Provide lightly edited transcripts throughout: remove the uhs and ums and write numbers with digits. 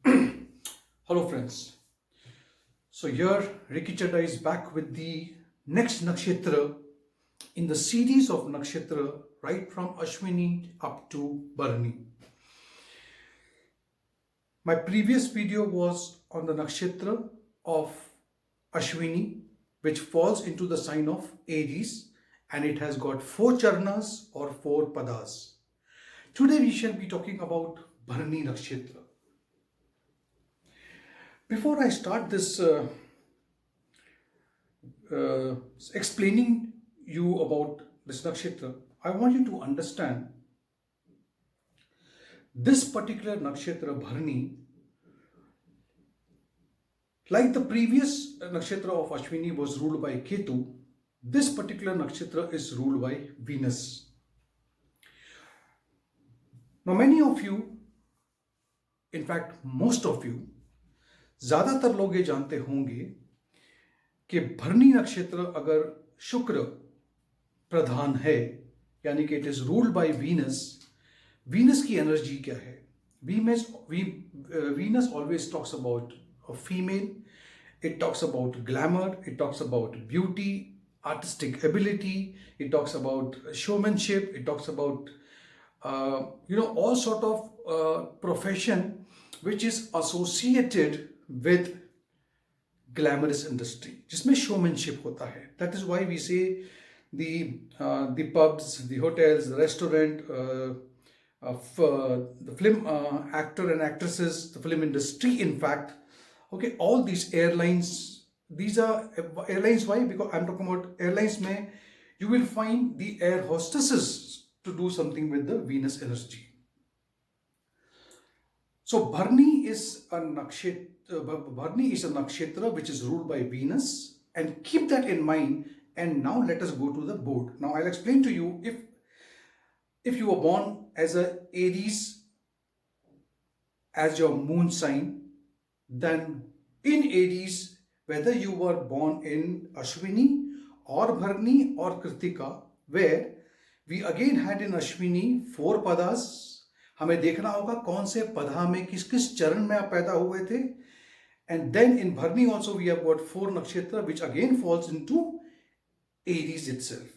Hello, friends. So, here Ricky Chadda is back with the next nakshatra in the series of nakshatra right from Ashwini up to Bharani. My previous video was on the nakshatra of Ashwini, which falls into the sign of Aries, and it has got 4 charnas or 4 padas. Today we shall be talking about Bharani nakshatra. Before I start this explaining you about this nakshatra, I want you to understand this particular nakshatra Bharani, like the previous nakshatra of Ashwini was ruled by Ketu, this particular nakshatra is ruled by Venus. Now many of you, in fact most of you, ज़्यादातर लोग ये जानते होंगे कि भरनी नक्षत्र अगर शुक्र प्रधान है, यानी कि it is ruled by Venus, Venus की एनर्जी क्या है? Venus always talks about a female, it talks about glamour, it talks about beauty, artistic ability, it talks about showmanship, it talks about all sort of profession which is associated with glamorous industry, जिसमें showmanship होता है. That is why we say the pubs, the hotels, the restaurant, the film actor and actresses, the film industry, in fact, okay, all these airlines, these are airlines. Why? Because I'm talking about airlines. Mein you will find the air hostesses to do something with the Venus energy. So Bharani is a nakshatra which is ruled by Venus, and keep that in mind. And now let us go to the board. Now I'll explain to you, if you were born as a Aries as your moon sign, then in Aries, whether you were born in Ashwini or Bharani or Kritika, where we again had in Ashwini 4 padas. हमें देखना होगा कौन से पदा में किस किस चरण में आप पैदा हुए थे. एंड देन इन भरनी ऑल्सो वी हैव गॉट 4 नक्षत्र which again falls into Aries itself.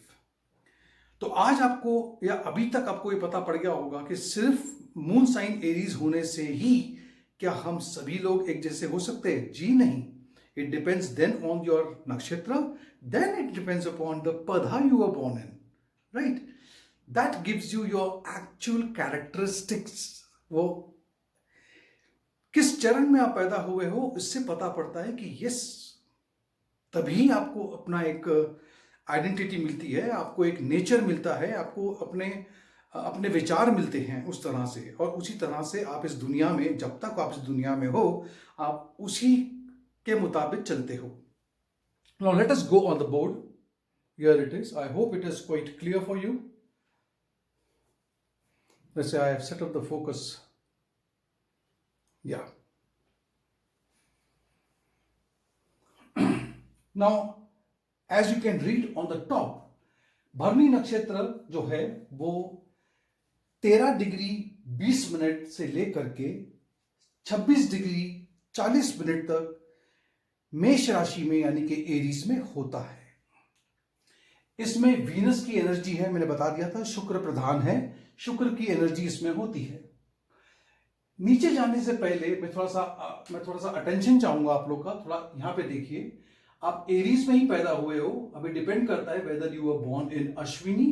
तो आज आपको या अभी तक आपको ये पता पड़ गया होगा कि सिर्फ मून साइन एरीज होने से ही क्या हम सभी लोग एक जैसे हो सकते हैं? जी नहीं. It depends then on your nakshatra, then it depends upon the pada you are born in, right? That gives you your actual characteristics. वो किस चरण में आप पैदा हुए हो, इससे पता पड़ता है कि यस, तभी आपको अपना एक आइडेंटिटी मिलती है, आपको एक नेचर मिलता है, आपको अपने विचार मिलते हैं उस तरह से. और उसी तरह से आप इस दुनिया में, जब तक आप इस दुनिया में हो, आप उसी के मुताबिक चलते हो. Now let us go on the board. Here it is. I hope it is quite clear for you. Let's say I have set up the focus. Yeah. Now, as you can read on the top, भरनी नक्षत्र जो है वो 13 degree 20 minute से लेकर के 26 degree 40 minute तक मेष राशि में यानी कि एरीज में होता है. इसमें वीनस की एनर्जी है, मैंने बता दिया था, शुक्र प्रधान है, शुक्र की एनर्जी इसमें होती है. नीचे जाने से पहले मैं थोड़ा सा अटेंशन चाहूंगा आप लोग का. थोड़ा यहां पे देखिए, आप एरीज में ही पैदा हुए हो. अभी डिपेंड करता है whether you are born in Ashwini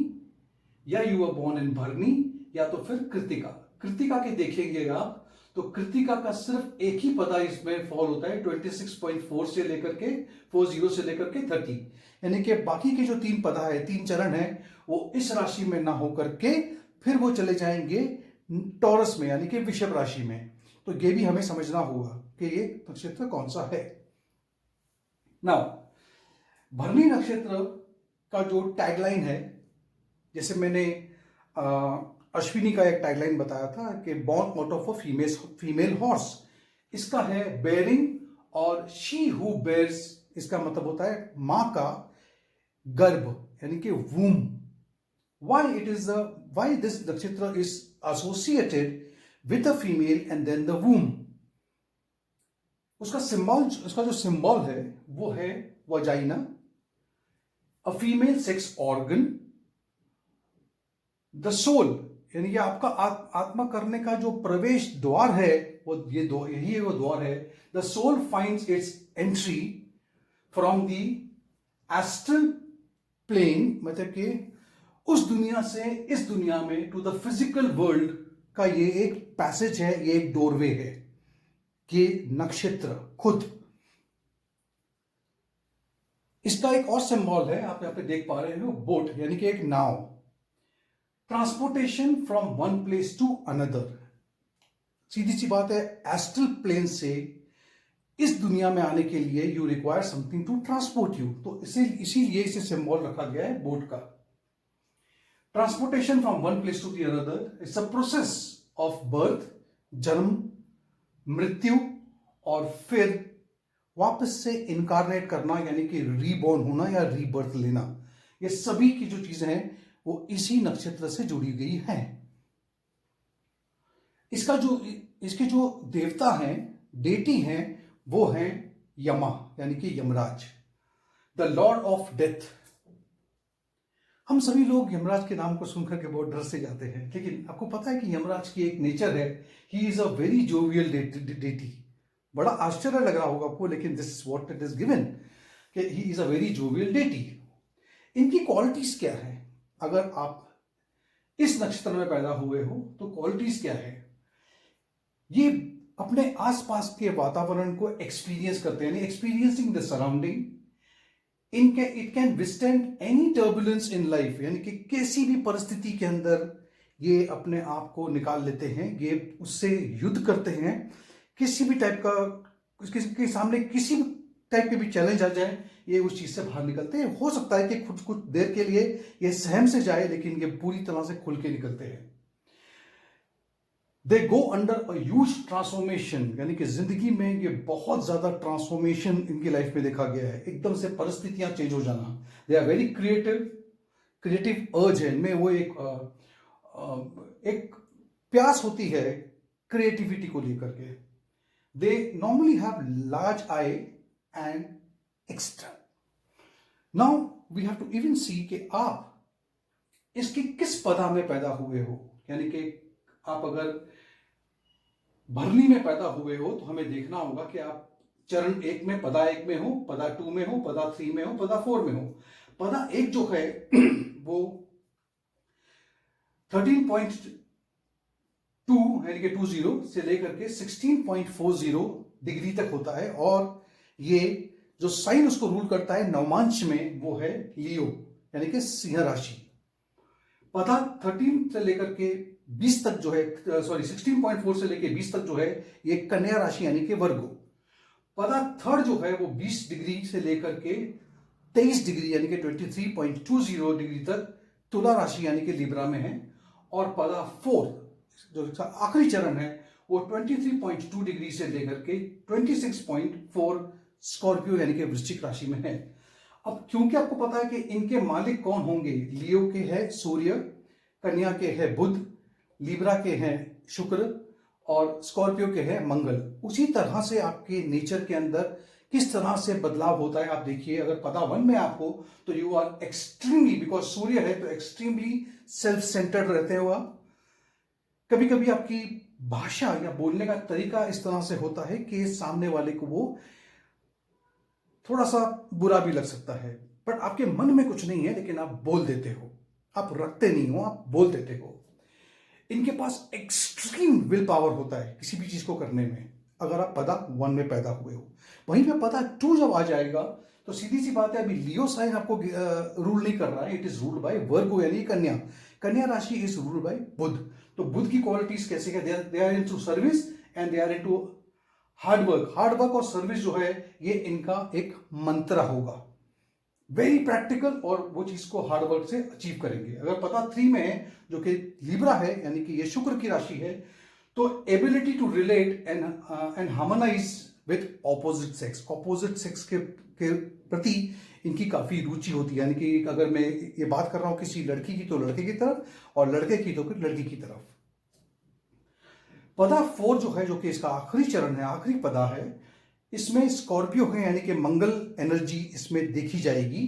या यू आर बोर्न इन भरनी या तो फिर कृतिका. कृतिका के देखेंगे आप तो कृतिका का सिर्फ एक ही पदा इसमें फॉल होता है 26.4 से लेकर के 40 से लेकर के 30, यानी कि बाकी के जो 3 पदा है, 3 चरण है, वो इस राशि में ना होकर के फिर वो चले जाएंगे टॉरस में यानी कि वृषभ राशि में. तो ये भी हमें समझना होगा कि ये नक्षत्र कौन सा है. नाउ भरनी नक्षत्र का जो टैगलाइन है, जैसे मैंने अश्विनी का एक टैगलाइन बताया था कि born out of a female horse, इसका है बेयरिंग, और शी हु बेयर्स इसका मतलब होता है मां का गर्भ यानी कि वूम. why this nakshatra is associated with a female and then the womb? उसका जो सिंबल है वो है vagina, a female sex organ, the soul यानी कि आपका आत्मा करने का जो प्रवेश द्वार है वो यही है वो द्वार है। The soul finds its entry from the astral plane, मतलब कि उस दुनिया से इस दुनिया में टू द फिजिकल वर्ल्ड का ये एक पैसेज है, ये एक डोरवे है। ये नक्षत्र खुद, इसका एक और सिंबल है, आप यहां पे देख पा रहे हो, बोट यानी कि एक नाव। Transportation from one place to another, सीधी सी बात है, एस्ट्रल प्लेन से इस दुनिया में आने के लिए you require something to transport you, तो इसीलिए इसे सिंबल रखा गया है बोट का। Transportation from one place to the another it's a process of birth, जन्म, मृत्यु और फिर वापस से इनकारनेट करना यानी कि रीबॉर्न होना या रीबर्थ लेना। ये सभी की जो चीजें हैं वो इसी नक्षत्र से जुड़ी गई हैं। इसके जो देवता हैं, डेटी हैं, वो हैं यमा यानी कि Yamraj, the Lord of death. हम सभी लोग यमराज के नाम को सुनकर के बहुत डर से जाते हैं, लेकिन आपको पता है कि यमराज की एक नेचर है, he is a very jovial deity. बड़ा आश्चर्य लग रहा होगा आपको, लेकिन this is what it is given कि he is a very jovial deity. इनकी क्वालिटीज क्या है? अगर आप इस नक्षत्र में पैदा हुए हो तो क्वालिटीज क्या है? ये अपने आसपास के वातावरण को एक्सपीरियंस करते हैं, experiencing the surrounding. It can withstand any turbulence in life, यानी कि किसी भी परिस्थिति के अंदर ये अपने आप को निकाल लेते हैं, ये उससे युद्ध करते हैं। किसी भी टाइप का, उसके सामने किसी भी टाइप के भी चैलेंज आ जाए, ये उस चीज से बाहर निकलते हैं। हो सकता है कि कुछ देर के लिए ये सहम से जाए, लेकिन ये पूरी तरह से खुल के निकलते हैं। They go under a huge transformation, यानी कि जिंदगी में ये बहुत ज्यादा ट्रांसफॉर्मेशन इनकी लाइफ में देखा गया है, एकदम से परिस्थितियां चेंज हो जाना। दे आर वेरी क्रिएटिव अर्ज है इनमें, वो एक प्यास होती है क्रिएटिविटी को लेकर के। They normally have large eyes and extra. Now we have to even see कि आप इसकी किस पदा में पैदा हुए हो, यानी कि आप अगर भरनी में पैदा हुए हो तो हमें देखना होगा कि आप चरण 1 में, पदा 1 में हो, पदा 2 में हो, पदा 3 में हो, पदा 4 में हो। पदा 1 जो है वो 13.2 यानी कि 20 से लेकर के 16.40 डिग्री तक होता है, और ये जो साइन उसको रूल करता है नवमांश में वो है लियो यानी कि सिंह राशि। पदा 13 से लेकर के 20 तक जो है, 16.4 से लेकर 20 तक जो है ये कन्या राशि यानी कि वर्गो। पदा 3 जो है वो 20 डिग्री से लेकर के 23 डिग्री यानी कि 23.20 डिग्री तक तुला राशि यानी कि लिब्रा में है। और पदा 4 जो आखिरी चरण है वो 23.2 डिग्री से लेकर के 26.4 स्कॉर्पियो यानी कि वृश्चिक राशि में है। अब क्योंकि आपको पता है कि इनके मालिक कौन होंगे, लियो के है सूर्य, कन्या के है बुध, लिब्रा के हैं शुक्र और स्कॉर्पियो के हैं मंगल। उसी तरह से आपके नेचर के अंदर किस तरह से बदलाव होता है आप देखिए। अगर पदा 1 में आप हो तो यू आर एक्सट्रीमली, बिकॉज सूर्य है तो एक्सट्रीमली सेल्फ सेंटर्ड रहते हो आप। कभी कभी आपकी भाषा या बोलने का तरीका इस तरह से होता है कि सामने वाले को वो थोड़ा सा बुरा भी लग सकता है, बट आपके मन में कुछ नहीं है, लेकिन आप बोल देते हो, आप रखते नहीं हो, आप बोल देते हो। इनके पास एक्सट्रीम विल पावर होता है किसी भी चीज को करने में, अगर आप पदा 1 में पैदा हुए हो। वहीं पे पदा 2 जब आ जाएगा तो सीधी सी बात है, अभी लियो साइन आपको रूल नहीं कर रहा है, इट इज रूल्ड बाय वर्गो यानी कन्या। कन्या राशि इज रूल्ड बाय बुध। तो बुध की क्वालिटीज कैसे है? They are into service and they are into hard work और सर्विस जो है ये इनका एक मंत्र होगा, वेरी प्रैक्टिकल, और वो चीज को हार्ड वर्क से अचीव करेंगे। अगर पता 3 में है जो कि लिब्रा है यानी कि ये शुक्र की राशि है, तो ability to relate and harmonize with opposite sex के प्रति इनकी काफी रुचि होती है। यानी कि अगर मैं ये बात कर रहा हूं किसी लड़की की तो लड़के की तरफ, और लड़के की तो लड़की की तरफ। पदा 4 जो है, जो कि इसका आखिरी चरण है, आखिरी पदा है, इसमें स्कॉर्पियो है यानी कि मंगल एनर्जी इसमें देखी जाएगी।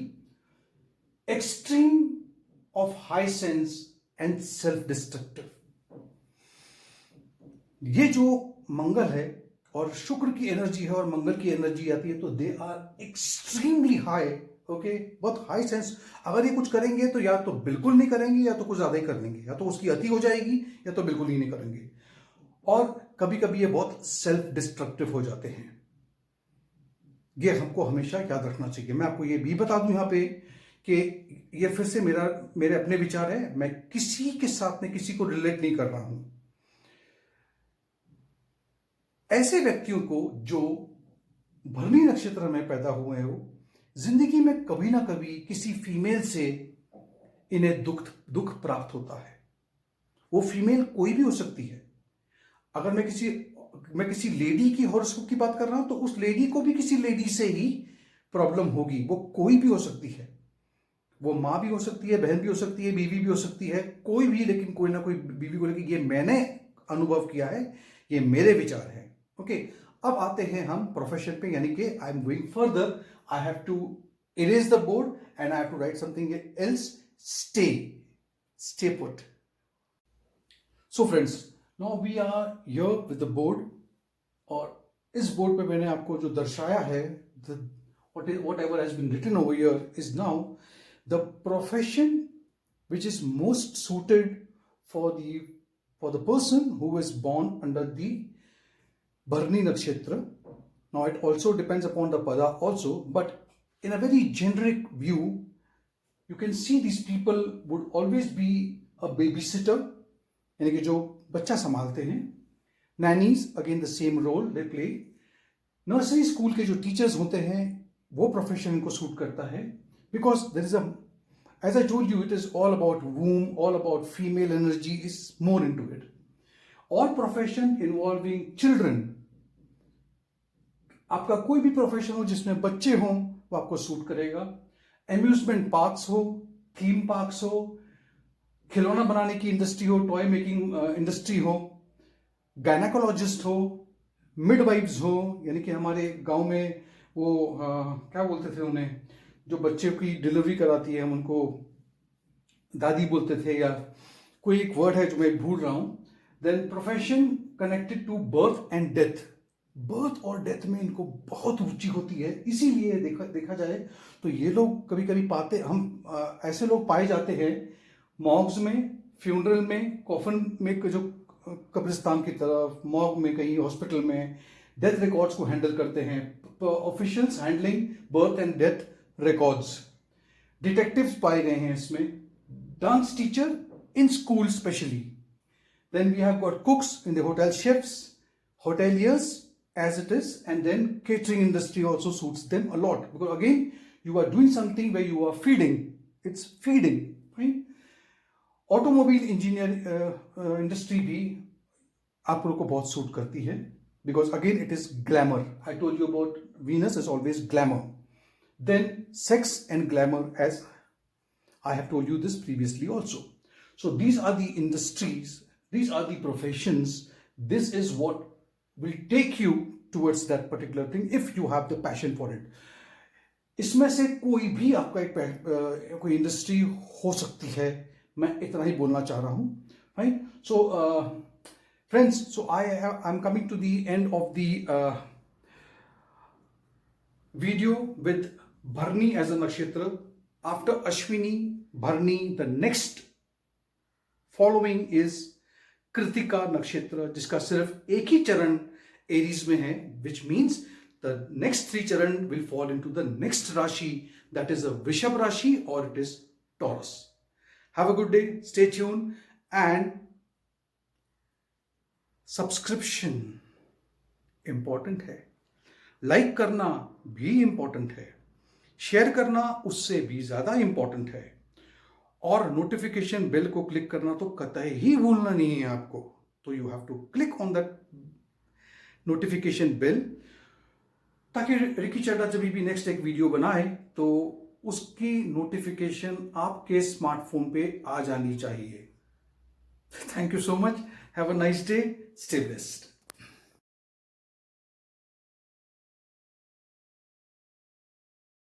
Extreme of high sense and self destructive, ये जो मंगल है और शुक्र की एनर्जी है और मंगल की एनर्जी आती है तो they are extremely high. Okay, बहुत हाई सेंस। अगर ये कुछ करेंगे तो या तो बिल्कुल नहीं करेंगे या तो कुछ ज्यादा ही कर लेंगे, या तो उसकी अति हो जाएगी या तो बिल्कुल ही नहीं करेंगे। और कभी कभी ये बहुत सेल्फ डिस्ट्रक्टिव हो जाते हैं। ये हमको हमेशा याद रखना चाहिए। मैं आपको ये भी बता दूं यहां पे कि ये फिर से मेरे अपने विचार है, मैं किसी के साथ में किसी को रिलेट नहीं कर रहा हूं। ऐसे व्यक्तियों को जो भरणी नक्षत्र में पैदा हुए हो, जिंदगी में कभी ना कभी किसी फीमेल से इन्हें दुख प्राप्त होता है। वो फीमेल कोई भी हो सकती है। अगर मैं किसी लेडी की हॉरोस्कोप की बात कर रहा हूं तो उस लेडी को भी किसी लेडी से ही प्रॉब्लम होगी। वो कोई भी हो सकती है, वो मां भी हो सकती है, बहन भी हो सकती है, बीवी भी हो सकती है, कोई भी, लेकिन कोई ना कोई बीवी को लेकर। ये मैंने अनुभव किया है, ये मेरे विचार है। ओके, अब आते हैं हम प्रोफेशन पे, यानी कि I am going further. I have to erase the board and I have to write something else. Stay put. So friends, now we are here with the board, और इस बोर्ड पे मैंने आपको जो दर्शाया है, whatever has been written over here is now the profession which is most suited for the person who is born under the Bharani Nakshatra. Now it also depends upon the pada also, but in a very generic view, you can see these people would always be a babysitter, यानी कि जो बच्चा संभालते हैं। Nannies, again the same role they play. Nursery school के जो teachers होते हैं, वो प्रोफेशन इनको सूट करता है, because there is as I told you, it is all about womb, all about female energy is more into it. और profession involving children, आपका कोई भी प्रोफेशन हो जिसमें बच्चे हों, वो आपको सूट करेगा। एम्यूजमेंट पार्क्स हो, थीम पार्क्स हो, खिलौना बनाने की इंडस्ट्री हो, टॉय मेकिंग इंडस्ट्री हो, गायनाकोलॉजिस्ट हो, मिडवाइफ्स हो, यानी कि हमारे गांव में वो क्या बोलते थे उन्हें, जो बच्चे की डिलीवरी कराती है, हम उनको दादी बोलते थे, या कोई एक वर्ड है जो मैं भूल रहा हूं। Then profession connected to birth and death. Birth और डेथ में इनको बहुत रुचि होती है, इसीलिए देखा जाए तो ये लोग कभी कभी ऐसे लोग पाए जाते हैं मॉर्ग्स में, फ्यूनरल में, कॉफन में, जो कब्रिस्तान की तरफ, मॉर्ग में, कहीं हॉस्पिटल में डेथ रिकॉर्ड्स को हैंडल करते हैं। Officials handling birth and death records. Detectives पाए गए हैं इसमें। Dance teacher in school specially. Then we have got cooks in the hotel, chefs, hoteliers as it is, and then catering industry also suits them a lot, because again you are doing something where you are feeding, it's feeding, right? Automobile engineer industry भी आप लोगों को बहुत suit करती है, because again it is glamour. I told you about Venus is always glamour. Then sex and glamour, as I have told you this previously also. So these are the industries, these are the professions, this is what will take you towards that particular thing if you have the passion for it. इसमें से कोई भी आपका एक कोई industry हो सकती है, मैं इतना ही बोलना चाह रहा हूं, right? So friends, so I am coming to the end of the video with Bharani as a nakshatra. After Ashwini, Bharani, the next following is Kritika नक्षत्र, जिसका सिर्फ एक ही चरण एरीज में है, विच मीन्स द नेक्स्ट 3 चरण will fall into the next राशि, that is a वृषभ राशि और it is taurus. Have a good day, stay tune, and subscription important है, लाइक करना भी इंपॉर्टेंट है, शेयर करना उससे भी ज्यादा इंपॉर्टेंट है, और नोटिफिकेशन बेल को क्लिक करना तो कतई ही भूलना नहीं है आपको। तो you have to click on that notification bell, ताकि रिकी चड्ढा जब भी नेक्स्ट एक वीडियो बनाए तो उसकी नोटिफिकेशन आपके स्मार्टफोन पे आ जानी चाहिए। Thank you so much, have a nice day, stay blessed.